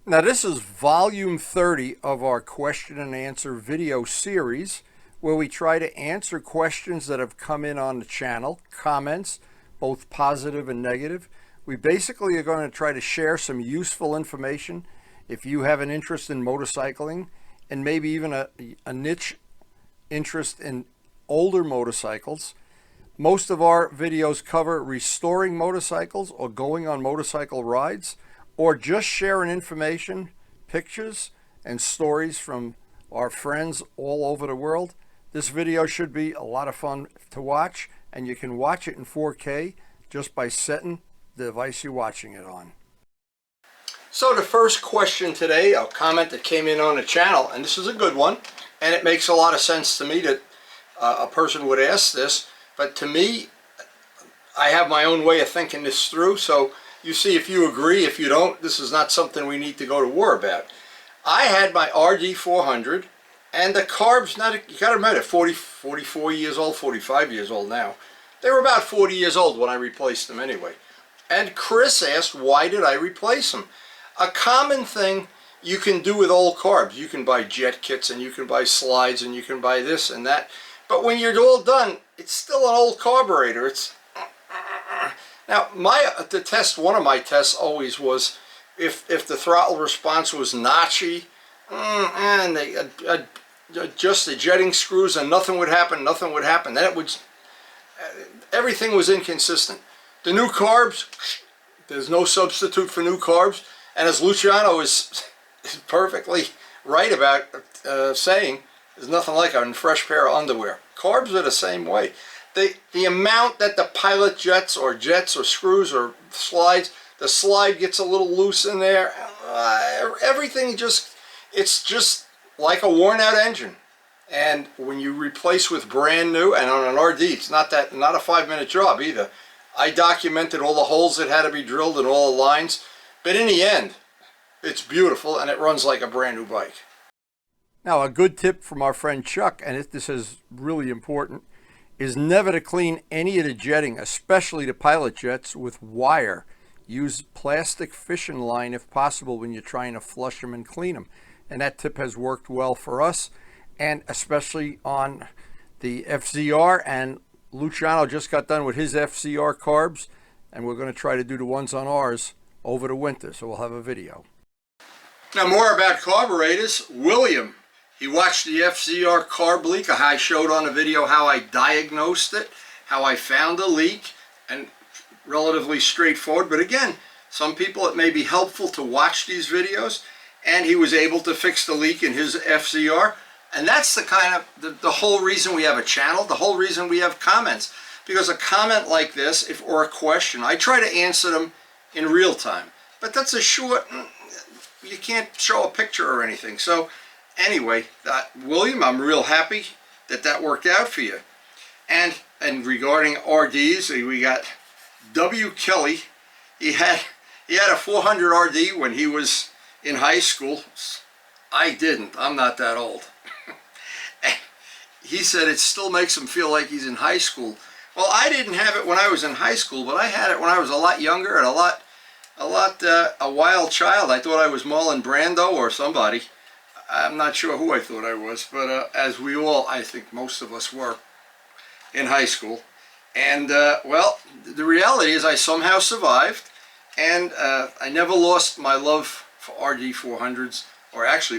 Now this is volume 30 of our question and answer video series, where we try to answer questions that have come in on the channel, comments, both positive and negative. We basically are going to try to share some useful information if you have an interest in motorcycling and maybe even a niche interest in older motorcycles. Most of our videos cover restoring motorcycles or going on motorcycle rides, or just sharing information, pictures, and stories from our friends all over the world. This video should be a lot of fun to watch, and you can watch it in 4K just by setting the device you're watching it on. So the first question today, a comment that came in on the channel, and this is a good one, and it makes a lot of sense to me that a person would ask this, but to me, I have my own way of thinking this through, so you see if you agree. If you don't, this is not something we need to go to war about. I had my RD 400, and the carbs, you got to remember, 44 years old, 45 years old now. They were about 40 years old when I replaced them anyway. And Chris asked, why did I replace them? A common thing you can do with old carbs. You can buy jet kits, and you can buy slides, and you can buy this and that. But when you're all done, it's still an old carburetor. It's now, the test, one of my tests always was if the throttle response was notchy, and they adjust the jetting screws and nothing would happen, then it would, everything was inconsistent. The new carbs, there's no substitute for new carbs, and as Luciano is perfectly right about saying, there's nothing like a fresh pair of underwear. Carbs are the same way. The amount that the pilot jets or screws or slides, the slide gets a little loose in there. Everything it's just like a worn out engine. And when you replace with brand new, and on an RD, it's not a 5-minute job either. I documented all the holes that had to be drilled and all the lines, but in the end, it's beautiful and it runs like a brand new bike. Now, a good tip from our friend Chuck, and this is really important, is never to clean any of the jetting, especially the pilot jets, with wire. Use plastic fishing line if possible when you're trying to flush them and clean them. And that tip has worked well for us, and especially on the FZR, and Luciano just got done with his FZR carbs, and we're going to try to do the ones on ours over the winter, so we'll have a video. Now, more about carburetors. William, he watched the FZR carb leak. I showed on the video how I diagnosed it, how I found a leak, and relatively straightforward. But again, some people it may be helpful to watch these videos, and he was able to fix the leak in his FZR. And that's the kind of the whole reason we have a channel, the whole reason we have comments. Because a comment like this, or a question, I try to answer them in real time. But that's a short, you can't show a picture or anything. So anyway, William, I'm real happy that worked out for you. And regarding RDs, we got W. Kelly. He had a 400 RD when he was in high school. I didn't. I'm not that old. He said it still makes him feel like he's in high school. Well, I didn't have it when I was in high school, but I had it when I was a lot younger and a wild child. I thought I was Marlon Brando or somebody. I'm not sure who I thought I was, but as we all, I think most of us were in high school. And well, the reality is I somehow survived, and I never lost my love for RD 400s,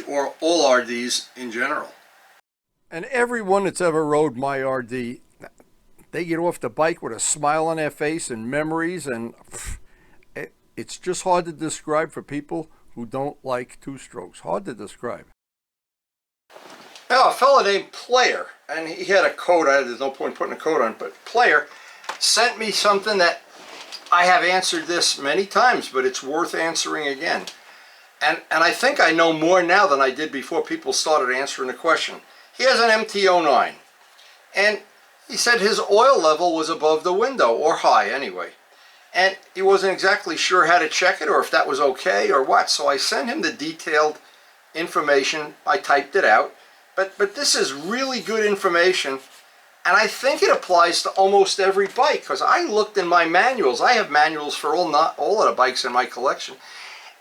or all RDs in general. And everyone that's ever rode my RD, they get off the bike with a smile on their face and memories, and it's just hard to describe for people who don't like two-strokes. Hard to describe. Now, a fellow named Player, and he had a code. There's no point putting a code on, but Player sent me something that I have answered this many times, but it's worth answering again. And I think I know more now than I did before people started answering the question. He has an MT-09, and he said his oil level was above the window, or high anyway. And he wasn't exactly sure how to check it or if that was okay or what. So I sent him the detailed information. I typed it out. But this is really good information, and I think it applies to almost every bike, because I looked in my manuals. I have manuals for all of the bikes in my collection,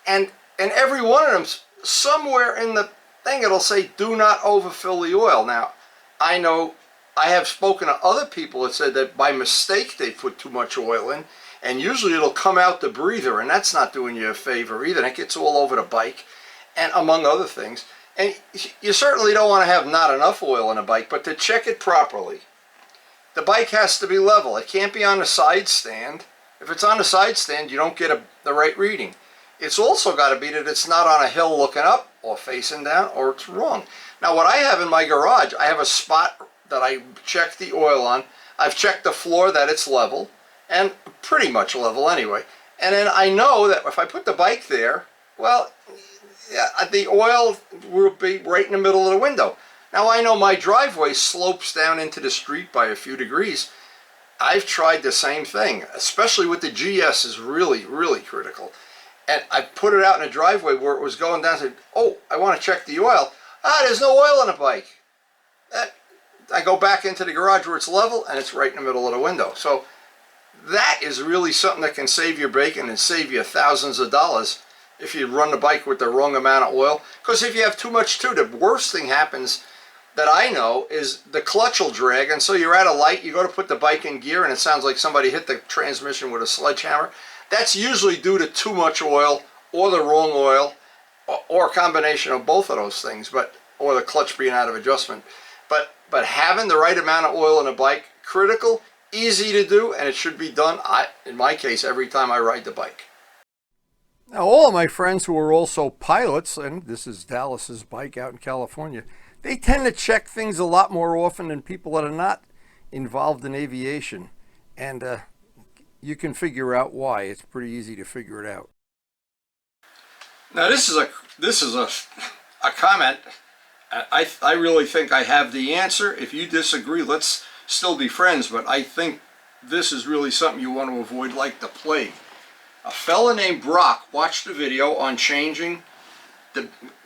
and And every one of them, somewhere in the thing, it'll say, do not overfill the oil. Now, I know I have spoken to other people that said that by mistake they put too much oil in, and usually it'll come out the breather, and that's not doing you a favor either. It gets all over the bike, and among other things. And you certainly don't want to have not enough oil in a bike, but to check it properly, the bike has to be level. It can't be on the side stand. If it's on the side stand, you don't get the right reading. It's also got to be that it's not on a hill looking up or facing down, or it's wrong. Now, what I have in my garage, I have a spot that I check the oil on. I've checked the floor that it's level, and pretty much level anyway. And then I know that if I put the bike there, well, yeah, the oil will be right in the middle of the window. Now, I know my driveway slopes down into the street by a few degrees. I've tried the same thing, especially with the GS is really, really critical. And I put it out in the driveway where it was going down. I said, oh, I want to check the oil. Ah, there's no oil on the bike. I go back into the garage where it's level, and it's right in the middle of the window. So that is really something that can save your bacon and save you thousands of dollars if you run the bike with the wrong amount of oil. Because if you have too much too, the worst thing happens that I know is the clutch will drag, and so you're at a light, you go to put the bike in gear, and it sounds like somebody hit the transmission with a sledgehammer. That's usually due to too much oil or the wrong oil, or a combination of both of those things, or the clutch being out of adjustment. But having the right amount of oil in a bike, critical, easy to do, and it should be done, in my case, every time I ride the bike. Now, all of my friends who are also pilots, and this is Dallas's bike out in California, they tend to check things a lot more often than people that are not involved in aviation. And you can figure out why. It's pretty easy to figure it out. Now, this is a comment. I really think I have the answer. If you disagree, let's still be friends, but I think this is really something you want to avoid like the plague. A fella named Brock watched a video on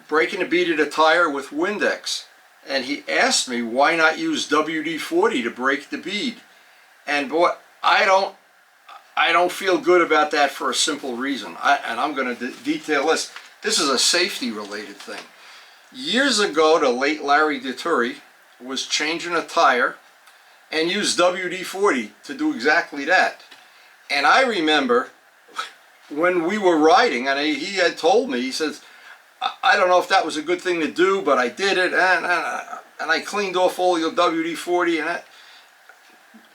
breaking the bead of the tire with Windex, and he asked me why not use WD-40 to break the bead. And boy, I don't feel good about that for a simple reason, and I'm going to detail this. This is a safety related thing. Years ago, the late Larry Dituri was changing a tire and used WD-40 to do exactly that. And I remember when we were riding, and he had told me, he says, I don't know if that was a good thing to do, but I did it, and I cleaned off all your WD-40, and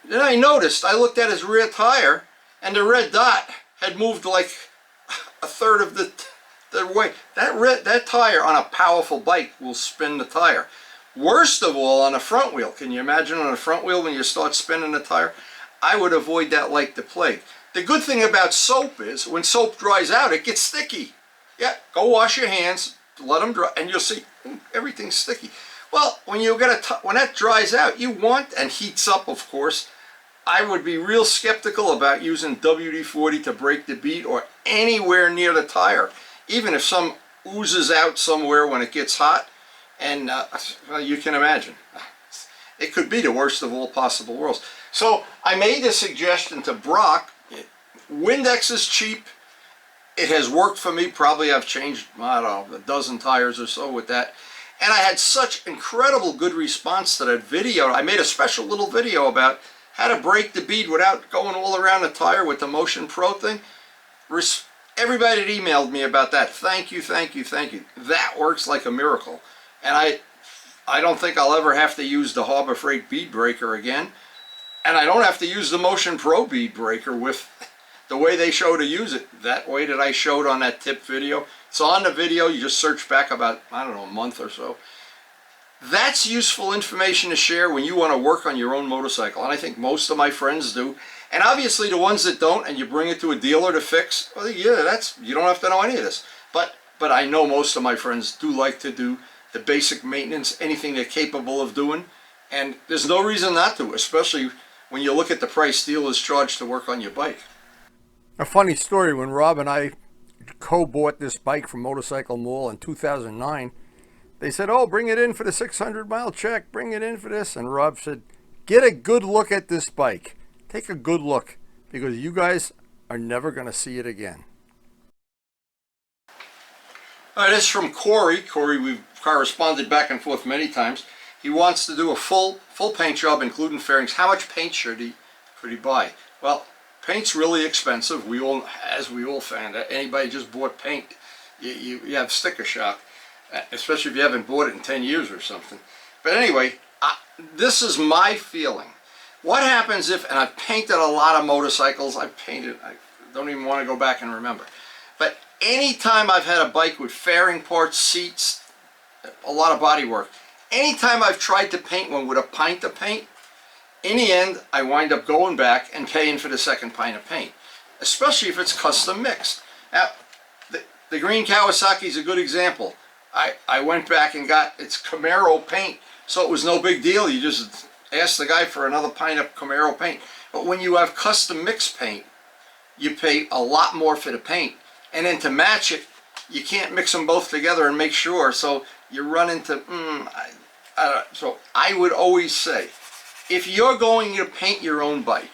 then I noticed, I looked at his rear tire, and the red dot had moved like a third of the way. That tire on a powerful bike will spin the tire. Worst of all, on a front wheel. Can you imagine on a front wheel when you start spinning the tire? I would avoid that like the plague. The good thing about soap is when soap dries out, it gets sticky. Yeah, go wash your hands, let them dry, and you'll see everything's sticky. Well, when that dries out, you want, and heats up, of course, I would be real skeptical about using WD-40 to break the bead or anywhere near the tire, even if some oozes out somewhere when it gets hot. And well, you can imagine, it could be the worst of all possible worlds. So I made the suggestion to Brock. Windex is cheap. It has worked for me. Probably I've changed, I don't know, a dozen tires or so with that. And I had such incredible good response to that video. I made a special little video about how to break the bead without going all around the tire with the Motion Pro thing. Everybody that emailed me about that, thank you, thank you, thank you. That works like a miracle. And I don't think I'll ever have to use the Harbor Freight bead breaker again. And I don't have to use the Motion Pro bead breaker with the way they show to use it, that way that I showed on that tip video. It's on the video. You just search back about, I don't know, a month or so. That's useful information to share when you want to work on your own motorcycle. And I think most of my friends do. And obviously the ones that don't, and you bring it to a dealer to fix, well, yeah, you don't have to know any of this. But I know most of my friends do like to do the basic maintenance, anything they're capable of doing. And there's no reason not to, especially when you look at the price dealers charge to work on your bike. A funny story, when Rob and I co-bought this bike from Motorcycle Mall in 2009, they said, oh, bring it in for the 600-mile check, bring it in for this. And Rob said, get a good look at this bike. Take a good look, because you guys are never going to see it again. All right, this is from Corey. Corey, we've corresponded back and forth many times. He wants to do a full paint job, including fairings. How much paint should he buy? Well, paint's really expensive. As we all found out, anybody just bought paint, you have sticker shock, especially if you haven't bought it in 10 years or something. But anyway, this is my feeling. What happens if, and I've painted a lot of motorcycles, I don't even want to go back and remember. But anytime I've had a bike with fairing parts, seats, a lot of body work, anytime I've tried to paint one with a pint of paint, in the end, I wind up going back and paying for the second pint of paint, especially if it's custom mixed. Now, the green Kawasaki is a good example. I went back and got its Camaro paint, so it was no big deal. You just ask the guy for another pint of Camaro paint. But when you have custom mixed paint, you pay a lot more for the paint. And then to match it, you can't mix them both together and make sure. So you run into, so I would always say, if you're going to paint your own bike,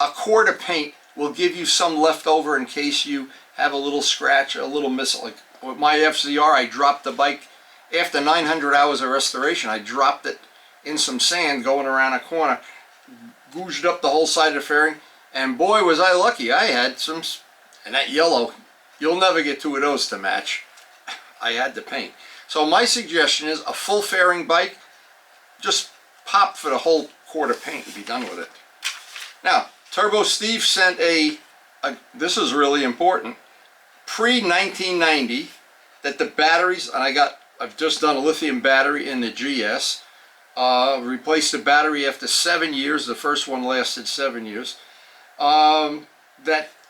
a quart of paint will give you some left over in case you have a little scratch, a little miss. Like with my FZR, I dropped the bike after 900 hours of restoration. I dropped it in some sand going around a corner, gouged up the whole side of the fairing, and boy was I lucky. I had some, and that yellow, you'll never get two of those to match. I had to paint. So my suggestion is a full fairing bike, just pop for the whole quart of paint and be done with it. Now, Turbo Steve sent this is really important, pre-1990, that the batteries, and I've just done a lithium battery in the GS, replaced the battery after 7 years. The first one lasted 7 years.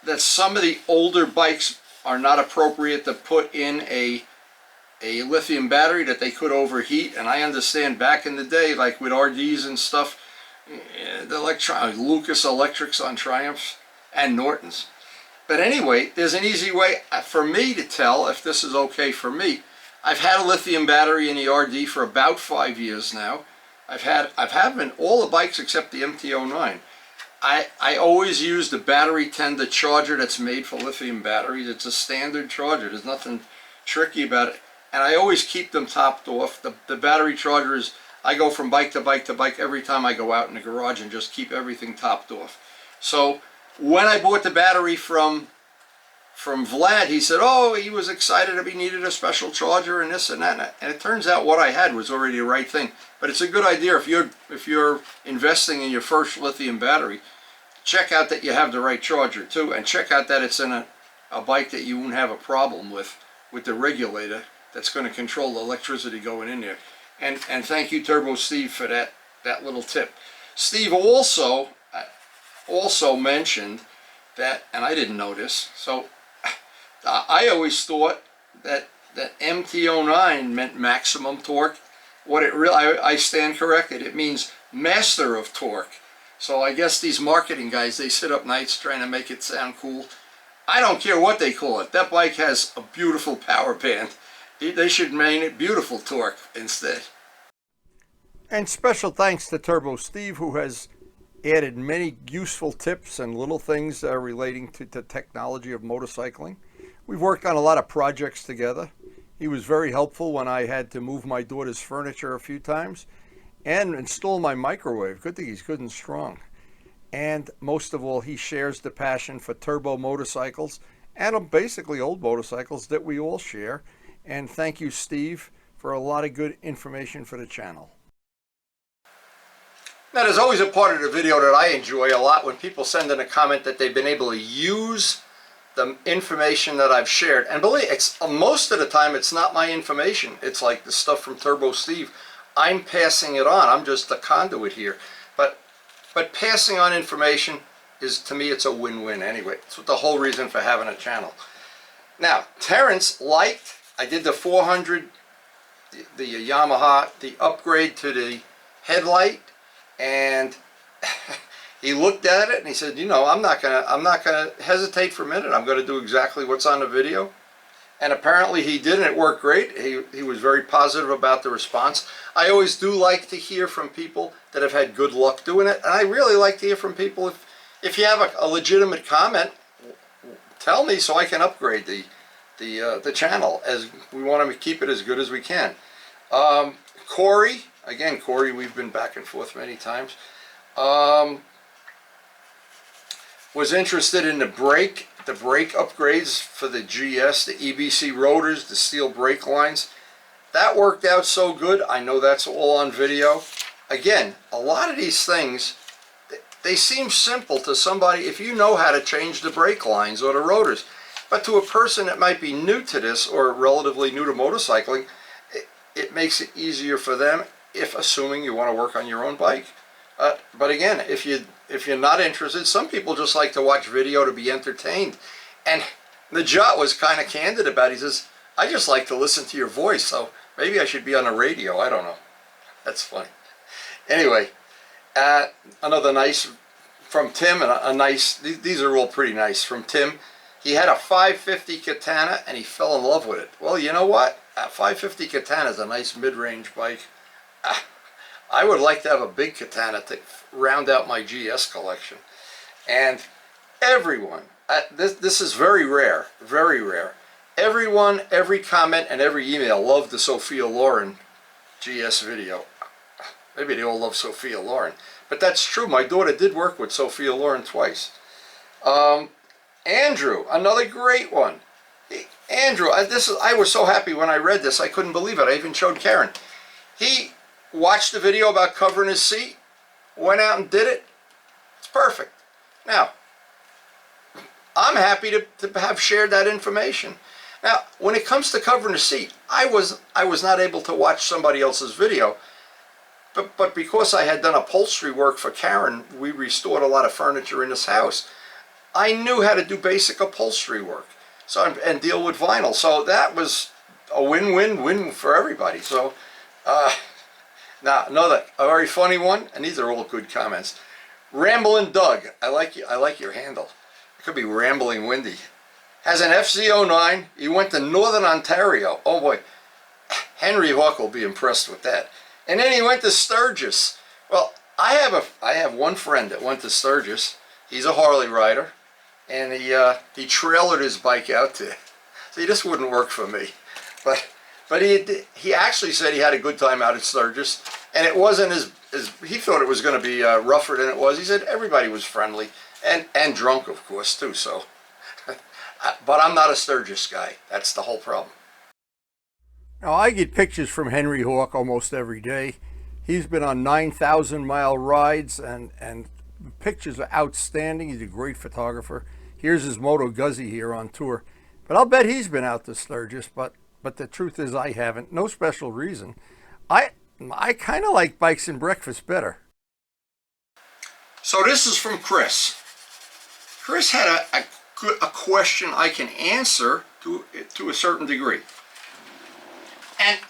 That some of the older bikes are not appropriate to put in a lithium battery, that they could overheat. And I understand back in the day, like with RDs and stuff, the Lucas Electrics on Triumphs and Nortons. But anyway, there's an easy way for me to tell if this is okay for me. I've had a lithium battery in the RD for about 5 years now. I've had them in all the bikes except the MT-09. I always use the battery tender charger that's made for lithium batteries. It's a standard charger. There's nothing tricky about it. And I always keep them topped off. The battery charger is, I go from bike to bike to bike every time I go out in the garage and just keep everything topped off. So when I bought the battery from Vlad, he said, oh, he was excited if he needed a special charger and this and that. And it turns out what I had was already the right thing. But it's a good idea if you're investing in your first lithium battery, check out that you have the right charger too, and check out that it's in a bike that you won't have a problem with the regulator that's going to control the electricity going in there. And thank you, Turbo Steve, for that little tip. Steve also mentioned that, and I didn't know this, so I always thought that MT-09 meant maximum torque. What it really, I stand corrected. It means master of torque. So I guess these marketing guys, they sit up nights trying to make it sound cool. I don't care what they call it. That bike has a beautiful power band. They should name it beautiful torque instead. And special thanks to Turbo Steve, who has added many useful tips and little things relating to the technology of motorcycling. We've worked on a lot of projects together. He was very helpful when I had to move my daughter's furniture a few times and install my microwave. Good thing he's good and strong. And most of all, he shares the passion for turbo motorcycles and basically old motorcycles that we all share. And thank you, Steve, for a lot of good information for the channel. Now, there's always a part of the video that I enjoy a lot when people send in a comment that they've been able to use the information that I've shared. And believe it's most of the time it's not my information. It's like the stuff from Turbo Steve. I'm passing it on. I'm just the conduit here. But passing on information is, to me, it's a win-win anyway. It's the whole reason for having a channel. Now, Terrence liked, I did the 400, the Yamaha, the upgrade to the headlight, and he looked at it and he said, you know, I'm not gonna hesitate for a minute. I'm gonna do exactly what's on the video. And apparently he did, and it worked great. He was very positive about the response. I always do like to hear from people that have had good luck doing it. And I really like to hear from people, if you have a legitimate comment, tell me so I can upgrade the the channel, as we want to keep it as good as we can. Corey, again, Corey, we've been back and forth many times, was interested in the brake upgrades for the GS, the EBC rotors, the steel brake lines. That worked out so good. I know that's all on video. Again, a lot of these things, they seem simple to somebody if you know how to change the brake lines or the rotors. But to a person that might be new to this or relatively new to motorcycling, it makes it easier for them, if assuming you want to work on your own bike. But again, if you're not interested, some people just like to watch video to be entertained. And Najat was kind of candid about it. He says, I just like to listen to your voice, so maybe I should be on the radio. I don't know. That's funny. Anyway, another nice from Tim, and a nice, these are all pretty nice from Tim. He had a 550 Katana and he fell in love with it. Well, you know what? A 550 Katana is a nice mid-range bike. I would like to have a big Katana to round out my GS collection. And everyone, this is very rare, very rare. Everyone, every comment and every email loved the Sophia Loren GS video. Maybe they all love Sophia Loren. But that's true. My daughter did work with Sophia Loren twice. Andrew, another great one. Andrew, I was so happy when I read this. I couldn't believe it. I even showed Karen. He watched the video about covering his seat, went out and did it. It's perfect. Now, I'm happy to have shared that information. Now, when it comes to covering the seat, I was not able to watch somebody else's video, but because I had done upholstery work for Karen, we restored a lot of furniture in this house. I knew how to do basic upholstery work, and deal with vinyl. So that was a win-win-win for everybody. So, now a very funny one, and these are all good comments. Ramblin' Doug, I like your handle. It could be Rambling Windy. Has an FZ09. He went to Northern Ontario. Oh boy, Henry Hawk will be impressed with that. And then he went to Sturgis. Well, I have one friend that went to Sturgis. He's a Harley rider, and he trailered his bike out there. See, this wouldn't work for me, but he actually said he had a good time out at Sturgis, and it wasn't as he thought it was going to be rougher than it was. He said everybody was friendly and drunk, of course, too. So, but I'm not a Sturgis guy. That's the whole problem. Now, I get pictures from Henry Hawk almost every day. He's been on 9,000-mile rides, and the pictures are outstanding. He's a great photographer. Here's his Moto Guzzi here on tour. But I'll bet he's been out to Sturgis, but the truth is I haven't. No special reason. I kind of like Bikes and Breakfast better. So this is from Chris. Chris had a question I can answer to a certain degree.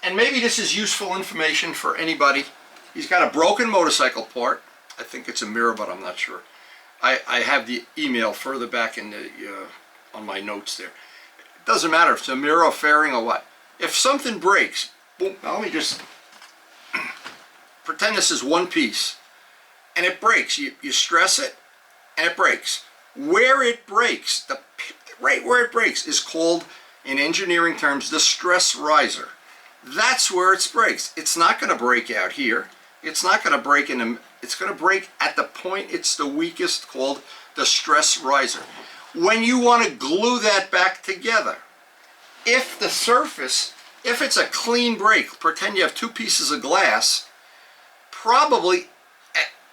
And maybe this is useful information for anybody. He's got a broken motorcycle part. I think it's a mirror, but I'm not sure. I have the email further back in the on my notes there. It doesn't matter if it's a mirror, a fairing, or what. If something breaks, boom, now let me just pretend this is one piece, and it breaks. You stress it, and it breaks. Where it breaks, right where it breaks, is called, in engineering terms, the stress riser. That's where it breaks. It's not going to break out here. It's not going to break it's going to break at the point it's the weakest, called the stress riser. When you want to glue that back together, if the surface, if it's a clean break, pretend you have two pieces of glass, probably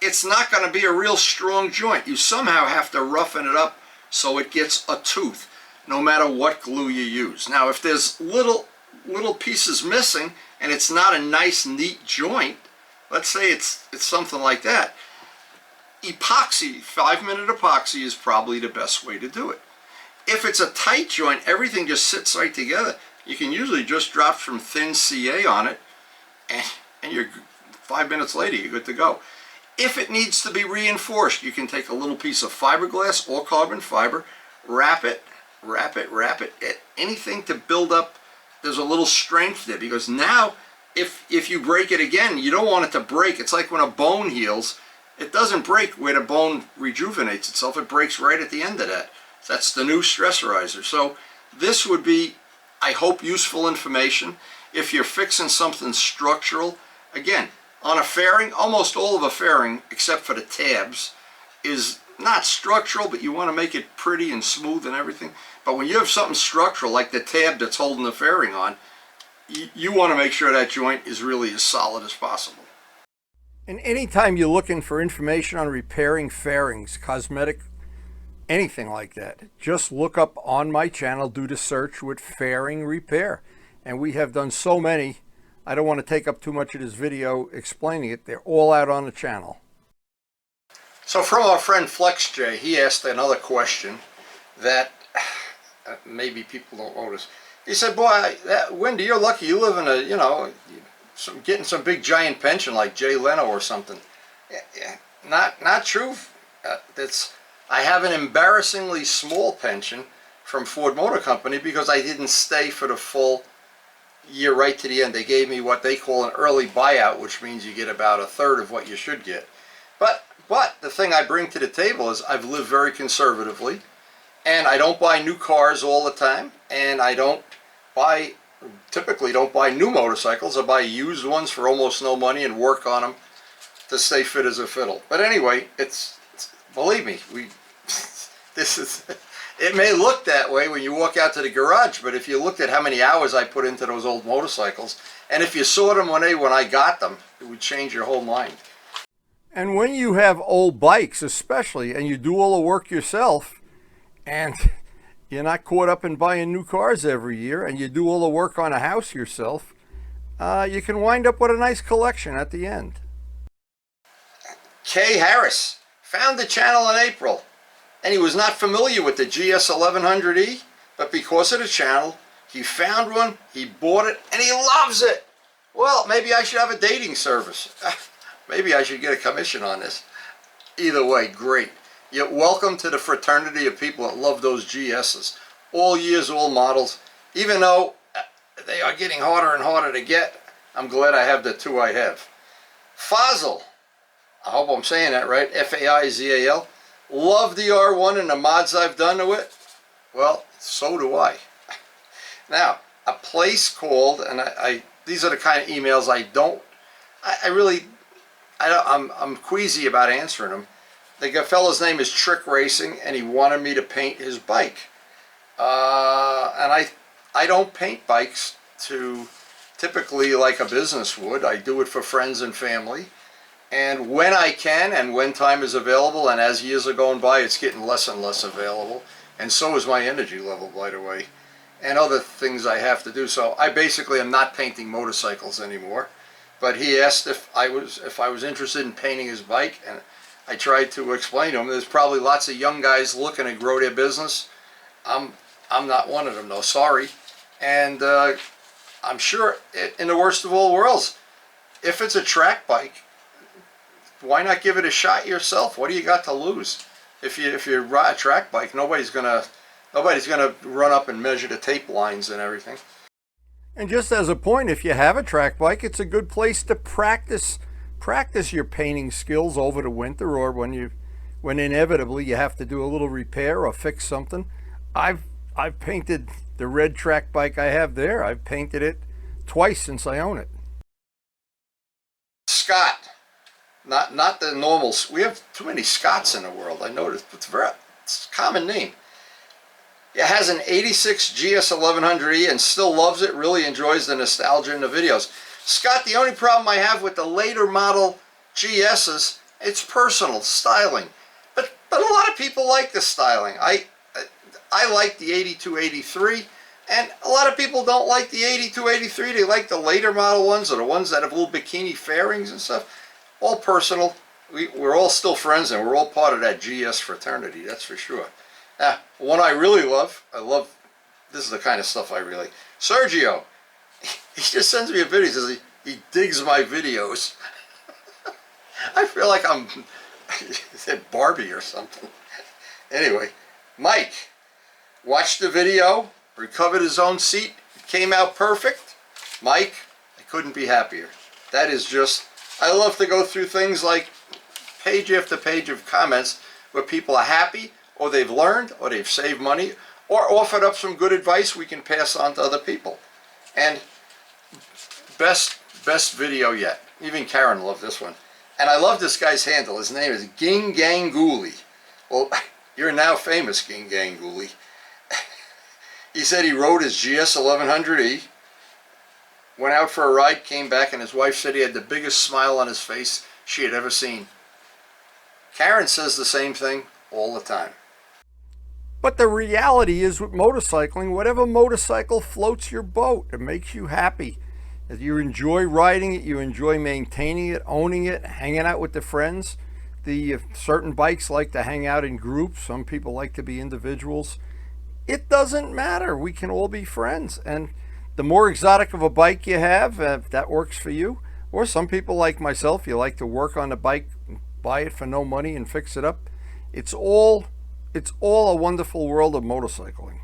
it's not going to be a real strong joint. You somehow have to roughen it up so it gets a tooth, no matter what glue you use. Now, if there's little pieces missing and it's not a nice, neat joint, let's say it's something like that, epoxy, 5-minute epoxy is probably the best way to do it. If it's a tight joint, everything just sits right together. You can usually just drop some thin CA on it, and you're 5 minutes later, you're good to go. If it needs to be reinforced, you can take a little piece of fiberglass or carbon fiber, wrap it, anything to build up. There's a little strength there, because now if you break it again, you don't want it to break. It's like when a bone heals, it doesn't break where the bone rejuvenates itself. It breaks right at the end of that. That's the new stress riser. So this would be I hope useful information. If you're fixing something structural, again, on a fairing, almost all of a fairing, except for the tabs, is not structural, but you want to make it pretty and smooth and everything. But when you have something structural, like the tab that's holding the fairing on, you want to make sure that joint is really as solid as possible. And anytime you're looking for information on repairing fairings, cosmetic, anything like that, just look up on my channel, do the search with fairing repair. And we have done so many, I don't want to take up too much of this video explaining it. They're all out on the channel. So from our friend FlexJ, he asked another question that maybe people don't notice. He said, boy, Wendy, you're lucky you live in a, getting some big giant pension like Jay Leno or something. Yeah, not true. I have an embarrassingly small pension from Ford Motor Company because I didn't stay for the full year right to the end. They gave me what they call an early buyout, which means you get about a third of what you should get. But the thing I bring to the table is I've lived very conservatively, and I don't buy new cars all the time, and I typically don't buy new motorcycles. I buy used ones for almost no money and work on them to stay fit as a fiddle. But anyway, believe me, it may look that way when you walk out to the garage, but if you looked at how many hours I put into those old motorcycles, and if you saw them when I got them, it would change your whole mind. And when you have old bikes especially, and you do all the work yourself, and you're not caught up in buying new cars every year, and you do all the work on a house yourself, you can wind up with a nice collection at the end. Kay Harris found the channel in April, and he was not familiar with the GS 1100E, but because of the channel, he found one, he bought it, and he loves it. Well, maybe I should have a dating service. Maybe I should get a commission on this. Either way, great. You're welcome to the fraternity of people that love those GSs. All years, all models. Even though they are getting harder and harder to get, I'm glad I have the two I have. Faisal, I hope I'm saying that right, F-A-I-Z-A-L. Love the R1 and the mods I've done to it. Well, so do I. Now, a place called, and these are the kind of emails I'm queasy about answering them. The fellow's name is Trick Racing, and he wanted me to paint his bike. And I don't paint bikes typically like a business would. I do it for friends and family. And when I can, and when time is available, and as years are going by, it's getting less and less available. And so is my energy level, by the way, and other things I have to do. So I basically am not painting motorcycles anymore. But he asked if I was interested in painting his bike, and I tried to explain to him there's probably lots of young guys looking to grow their business. I'm not one of them, though. Sorry. And I'm sure in the worst of all worlds, if it's a track bike, why not give it a shot yourself? What do you got to lose? If you ride a track bike, nobody's gonna run up and measure the tape lines and everything. And just as a point, if you have a track bike, it's a good place to practice your painting skills over the winter, or when inevitably you have to do a little repair or fix something. I've painted the red track bike I have there. I've painted it twice since I own it. Scott. Not the normal. We have too many Scotts in the world. I noticed. It's a common name. It has an 86 GS 1100E and still loves it. Really enjoys the nostalgia in the videos. Scott, the only problem I have with the later model GSs, it's personal styling. But a lot of people like the styling. I like the 82, 83, and a lot of people don't like the 82, 83. They like the later model ones, or the ones that have little bikini fairings and stuff. All personal. We're all still friends, and we're all part of that GS fraternity, that's for sure. One I really love, this is the kind of stuff I really, Sergio, he just sends me a video, he says he digs my videos. I feel like I'm Barbie or something. Anyway, Mike watched the video, recovered his own seat, it came out perfect. Mike, I couldn't be happier. That is just, I love to go through things like page after page of comments where people are happy, or they've learned, or they've saved money, or offered up some good advice we can pass on to other people. And best video yet. Even Karen loved this one. And I love this guy's handle. His name is Ginganguli. Well, you're now famous, Ginganguli. He said he rode his GS 1100E, went out for a ride, came back, and his wife said he had the biggest smile on his face she had ever seen. Karen says the same thing all the time. But the reality is with motorcycling, whatever motorcycle floats your boat, it makes you happy. If you enjoy riding it, you enjoy maintaining it, owning it, hanging out with the friends. Certain bikes like to hang out in groups. Some people like to be individuals. It doesn't matter. We can all be friends. And the more exotic of a bike you have, if that works for you, or some people like myself, you like to work on the bike, buy it for no money and fix it up. It's all a wonderful world of motorcycling.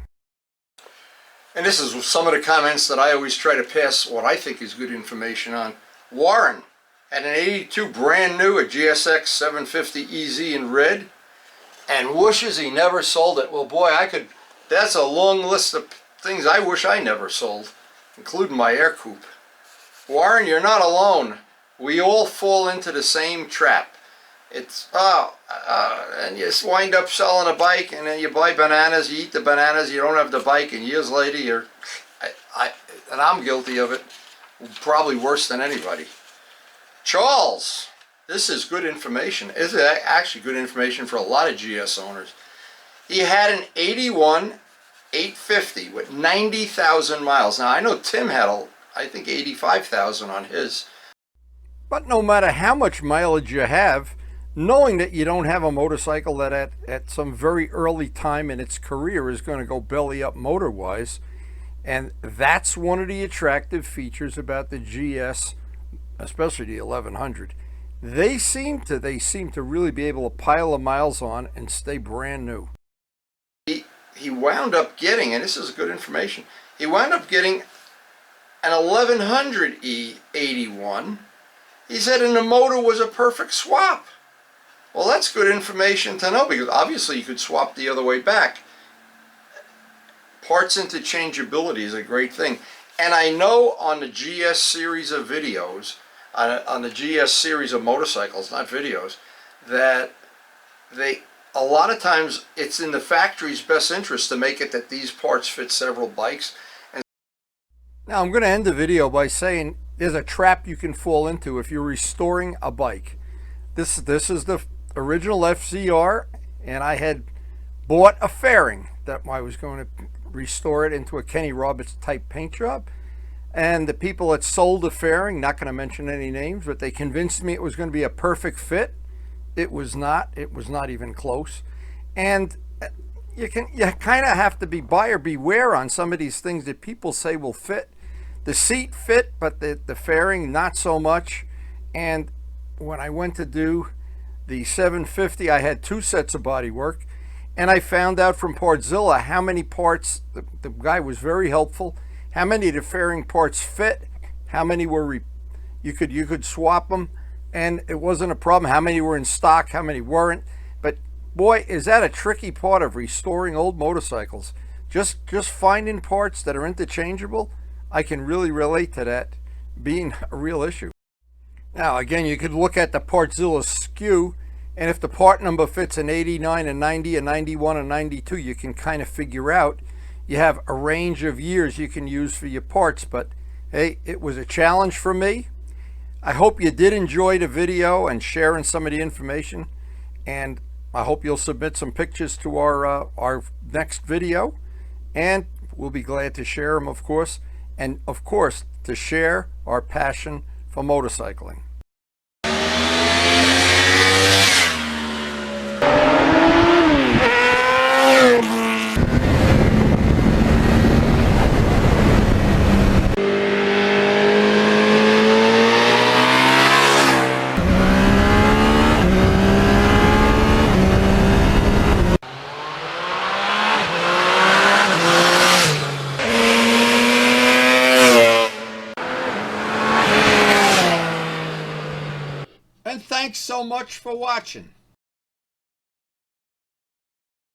And this is some of the comments that I always try to pass what I think is good information on. Warren had an 82 brand new, a GSX 750 EZ in red, and wishes he never sold it. Well, boy, that's a long list of things I wish I never sold, including my air coupe. Warren, you're not alone. We all fall into the same trap. It's, and you wind up selling a bike, and then you buy bananas, you eat the bananas, you don't have the bike, and years later and I'm guilty of it, probably worse than anybody. Charles, this is good information. This is actually good information for a lot of GS owners. He had an 81 850 with 90,000 miles. Now I know Tim had I think 85,000 on his. But no matter how much mileage you have, knowing that you don't have a motorcycle that at some very early time in its career is going to go belly up motor-wise, and that's one of the attractive features about the GS, especially the 1100. They seem to really be able to pile the miles on and stay brand new. He wound up getting, and this is good information, he wound up getting an 1100E 81. He said, and the motor was a perfect swap. Well, that's good information to know, because obviously you could swap the other way back. Parts interchangeability is a great thing. And I know on the GS series of videos, on the GS series of motorcycles, not videos, that a lot of times it's in the factory's best interest to make it that these parts fit several bikes. Now I'm going to end the video by saying there's a trap you can fall into if you're restoring a bike. This is the original FZR, and I had bought a fairing that I was going to restore it into a Kenny Roberts type paint job, and the people that sold the fairing, not going to mention any names, but they convinced me it was going to be a perfect fit. It was not even close. And you kind of have to be buyer beware on some of these things that people say will fit. The seat fit, but the fairing not so much. And when I went to do the 750, I had 2 sets of body work, and I found out from Partzilla how many parts, the guy was very helpful, how many of the fairing parts fit, how many were, you could swap them, and it wasn't a problem, how many were in stock, how many weren't. But boy, is that a tricky part of restoring old motorcycles. Just finding parts that are interchangeable, I can really relate to that being a real issue. Now again, you could look at the Partzilla SKU, and if the part number fits an 89, a 90, a 91, a 92, you can kind of figure out. You have a range of years you can use for your parts, but hey, it was a challenge for me. I hope you did enjoy the video and sharing some of the information, and I hope you'll submit some pictures to our next video, and we'll be glad to share them, of course, and of course to share our passion for motorcycling. And thanks so much for watching.